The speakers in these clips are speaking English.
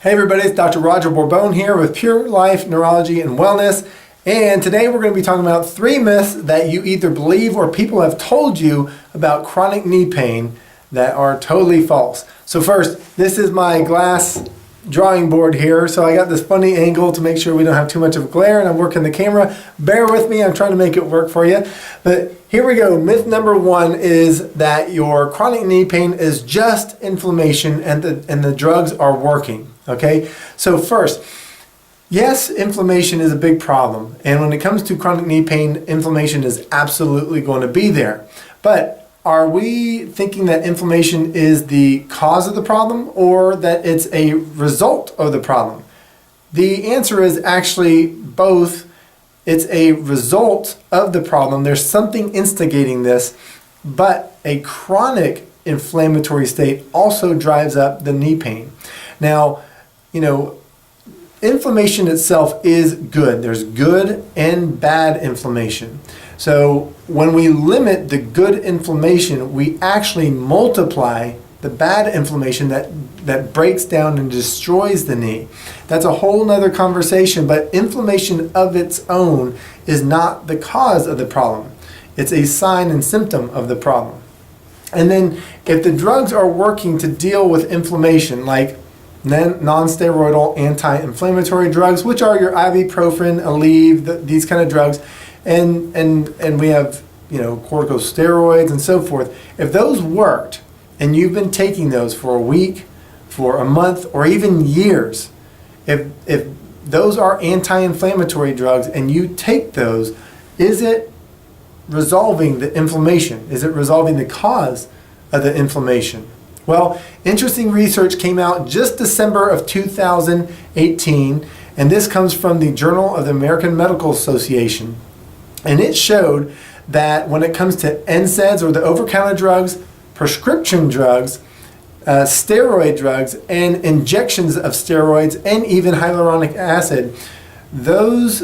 Hey everybody, it's Dr. Roger Borbon here with Pure Life Neurology and Wellness. And today we're going to be talking about 3 myths that you either believe or people have told you about chronic knee pain that are totally false. So first, this is my glass drawing board here. So I got this funny angle to make sure we don't have too much of a glare, and I'm working the camera. Bear with me, I'm trying to make it work for you. But here we go. Myth number 1 is that your chronic knee pain is just inflammation and the drugs are working. Okay, so first, yes, inflammation is a big problem. And when it comes to chronic knee pain, inflammation is absolutely going to be there. But are we thinking that inflammation is the cause of the problem or that it's a result of the problem? The answer is actually both. It's a result of the problem. There's something instigating this, but a chronic inflammatory state also drives up the knee pain. Now, inflammation itself is good. There's good and bad inflammation. So when we limit the good inflammation, we actually multiply the bad inflammation that breaks down and destroys the knee. That's a whole nother conversation, but inflammation of its own is not the cause of the problem. It's a sign and symptom of the problem. And then if the drugs are working to deal with inflammation, like non-steroidal anti-inflammatory drugs, which are your ibuprofen, Aleve, these kind of drugs, and we have corticosteroids and so forth. If those worked and you've been taking those for a week, for a month, or even years, if those are anti-inflammatory drugs and you take those, is it resolving the inflammation? Is it resolving the cause of the inflammation? Well, interesting research came out just December of 2018, and this comes from the Journal of the American Medical Association. And it showed that when it comes to NSAIDs, or the over-the-counter drugs, prescription drugs, steroid drugs, and injections of steroids, and even hyaluronic acid, those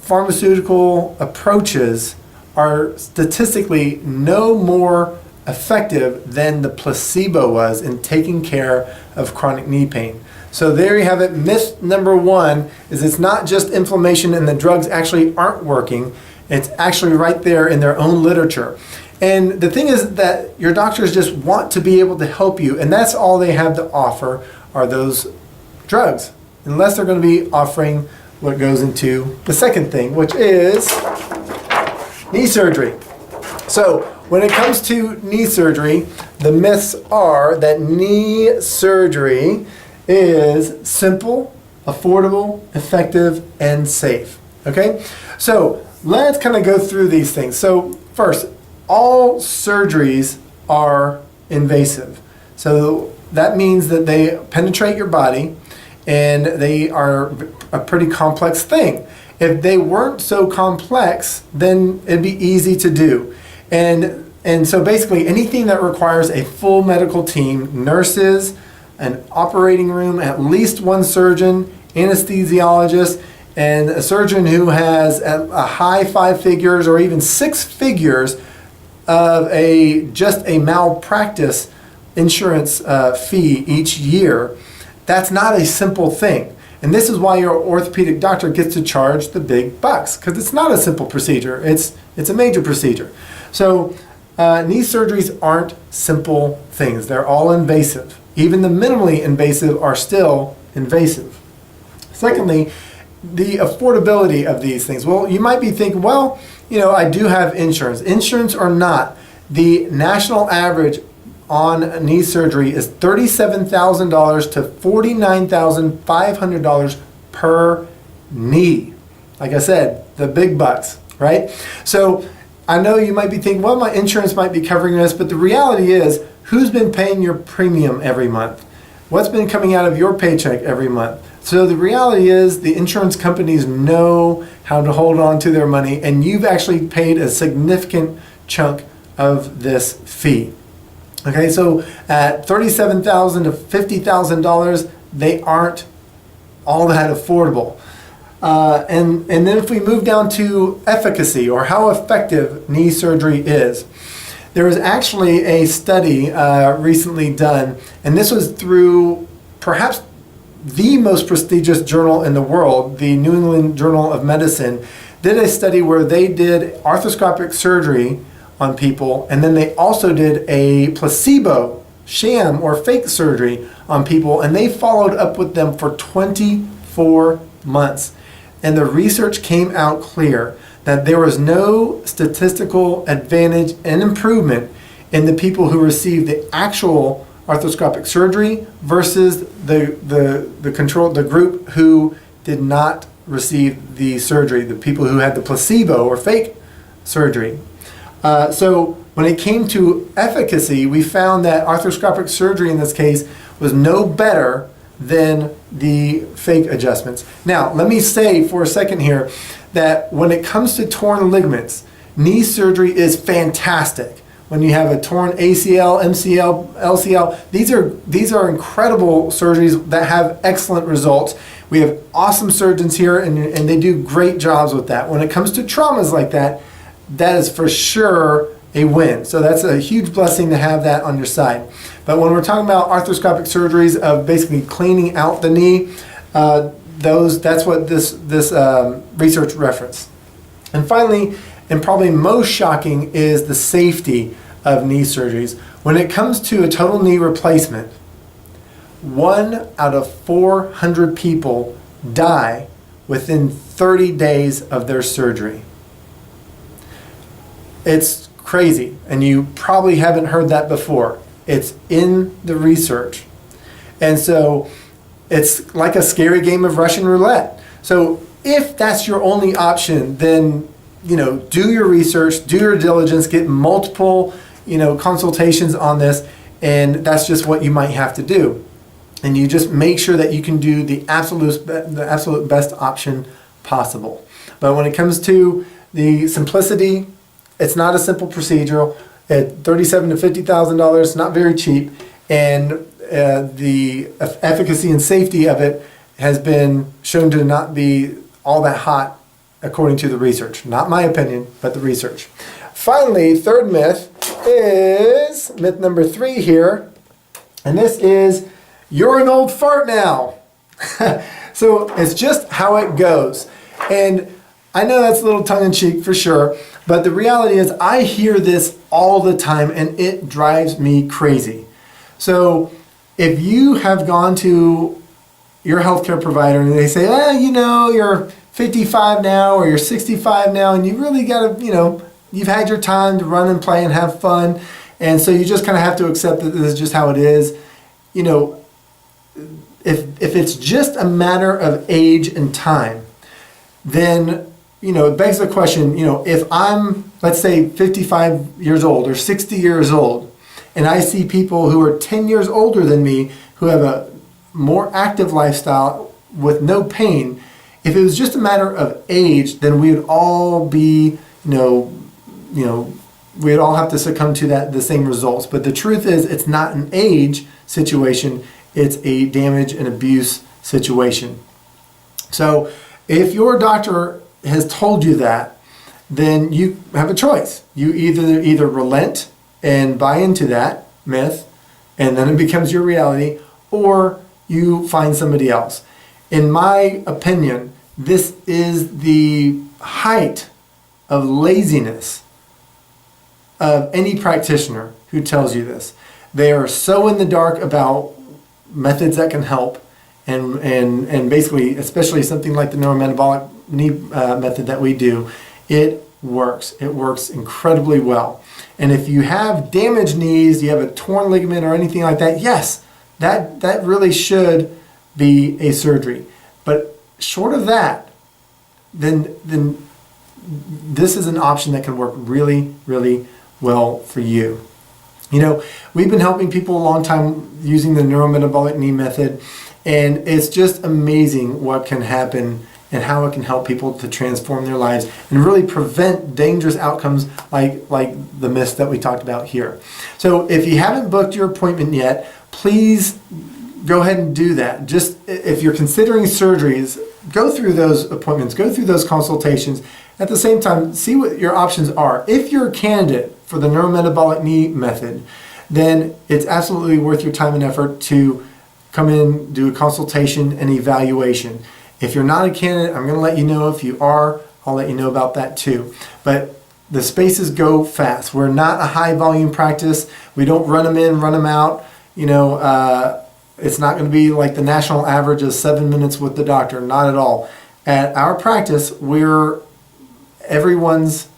pharmaceutical approaches are statistically no more effective than the placebo was in taking care of chronic knee pain. So there you have it. Myth number 1 is it's not just inflammation and the drugs actually aren't working. It's actually right there in their own literature. And the thing is that your doctors just want to be able to help you, and that's all they have to offer are those drugs, unless they're going to be offering what goes into the second thing, which is knee surgery. So when it comes to knee surgery, the myths are that knee surgery is simple, affordable, effective, and safe. Okay? So let's kind of go through these things. So first, all surgeries are invasive. So that means that they penetrate your body and they are a pretty complex thing. If they weren't so complex, then it'd be easy to do. And so basically anything that requires a full medical team, nurses, an operating room, at least one surgeon, anesthesiologist, and a surgeon who has a high 5 figures or even 6 figures of just a malpractice insurance fee each year, that's not a simple thing. And this is why your orthopedic doctor gets to charge the big bucks, because it's not a simple procedure. It's a major procedure. So knee surgeries aren't simple things. They're all invasive. Even the minimally invasive are still invasive. Secondly, the affordability of these things. Well, you might be thinking, well, I do have insurance. Insurance or not, the national average on knee surgery is $37,000 to $49,500 per knee. Like I said, the big bucks, right? So I know you might be thinking, well, my insurance might be covering this, but the reality is, who's been paying your premium every month? What's been coming out of your paycheck every month? So the reality is the insurance companies know how to hold on to their money, and you've actually paid a significant chunk of this fee. Okay, so at $37,000 to $50,000, they aren't all that affordable. And then if we move down to efficacy, or how effective knee surgery is, there was actually a study recently done, and this was through perhaps the most prestigious journal in the world, the New England Journal of Medicine, did a study where they did arthroscopic surgery on people, and then they also did a placebo, sham, or fake surgery on people, and they followed up with them for 24 months. And the research came out clear that there was no statistical advantage and improvement in the people who received the actual arthroscopic surgery versus the group who did not receive the surgery, the people who had the placebo or fake surgery. So when it came to efficacy, we found that arthroscopic surgery in this case was no better than the fake adjustments. Now, let me say for a second here that when it comes to torn ligaments, knee surgery is fantastic. When you have a torn ACL, MCL, LCL, these are incredible surgeries that have excellent results. We have awesome surgeons here, and they do great jobs with that. When it comes to traumas like that, that is for sure a win. So that's a huge blessing to have that on your side. But when we're talking about arthroscopic surgeries of basically cleaning out the knee, that's what this research referenced. And finally, and probably most shocking, is the safety of knee surgeries. When it comes to a total knee replacement, 1 out of 400 people die within 30 days of their surgery. It's crazy, and you probably haven't heard that before. It's in the research. And so it's like a scary game of Russian roulette. So if that's your only option, then do your research, do your diligence, get multiple consultations on this, and that's just what you might have to do. And you just make sure that you can do the absolute best option possible. But when it comes to the simplicity, it's not a simple procedure. At $37,000 to $50,000, not very cheap, and the efficacy and safety of it has been shown to not be all that hot according to the research. Not my opinion, but the research. Finally, third myth is myth number 3 here, and this is, you're an old fart now. So it's just how it goes. And I know that's a little tongue-in-cheek for sure, but the reality is I hear this all the time, and it drives me crazy. So if you have gone to your healthcare provider and they say, you're 55 now or you're 65 now, and you really got to, you've had your time to run and play and have fun, and so you just kind of have to accept that this is just how it is. If it's just a matter of age and time, then it begs the question, if I'm, let's say, 55 years old or 60 years old, and I see people who are 10 years older than me who have a more active lifestyle with no pain, if it was just a matter of age, then we would all be, we'd all have to succumb to the same results. But the truth is, it's not an age situation, it's a damage and abuse situation. So if your doctor has told you that, then you have a choice. You either relent and buy into that myth, and then it becomes your reality, or you find somebody else. In my opinion, this is the height of laziness of any practitioner who tells you this. They are so in the dark about methods that can help, and basically, especially something like the neurometabolic knee method that we do, it works. It works incredibly well. And if you have damaged knees, you have a torn ligament or anything like that, yes, that really should be a surgery. But short of that, then this is an option that can work really, really well for you. We've been helping people a long time using the neurometabolic knee method, and it's just amazing what can happen and how it can help people to transform their lives and really prevent dangerous outcomes like the myths that we talked about here. So if you haven't booked your appointment yet, please go ahead and do that. Just if you're considering surgeries, go through those appointments, go through those consultations. At the same time, see what your options are. If you're a candidate for the neurometabolic knee method, then it's absolutely worth your time and effort to come in, do a consultation and evaluation. If you're not a candidate, I'm going to let you know. If you are, I'll let you know about that too. But the spaces go fast. We're not a high volume practice. We don't run them in, run them out. It's not going to be like the national average of 7 minutes with the doctor. Not at all. At our practice, everyone's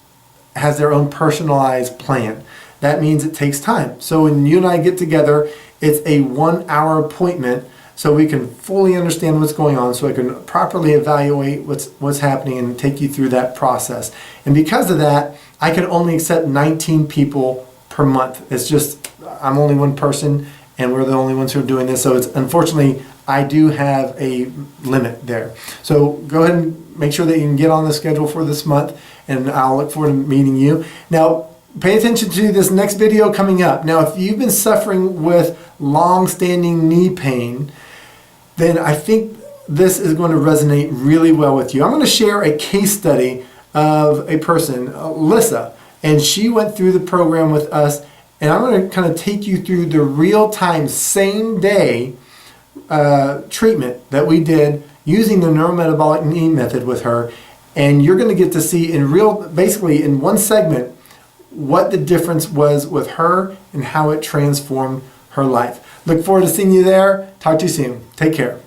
has their own personalized plan. That means it takes time. So when you and I get together, it's a 1 hour appointment so we can fully understand what's going on, so I can properly evaluate what's happening and take you through that process. And because of that, I can only accept 19 people per month. It's just, I'm only one person and we're the only ones who are doing this. So it's, unfortunately, I do have a limit there. So go ahead and make sure that you can get on the schedule for this month, and I'll look forward to meeting you. Now, pay attention to this next video coming up. Now, if you've been suffering with long-standing knee pain, then I think this is going to resonate really well with you. I'm going to share a case study of a person, Lissa, and she went through the program with us, and I'm going to kind of take you through the real-time, same-day treatment that we did using the neurometabolic knee method with her, and you're going to get to see basically in one segment, what the difference was with her and how it transformed her life. Look forward to seeing you there. Talk to you soon. Take care.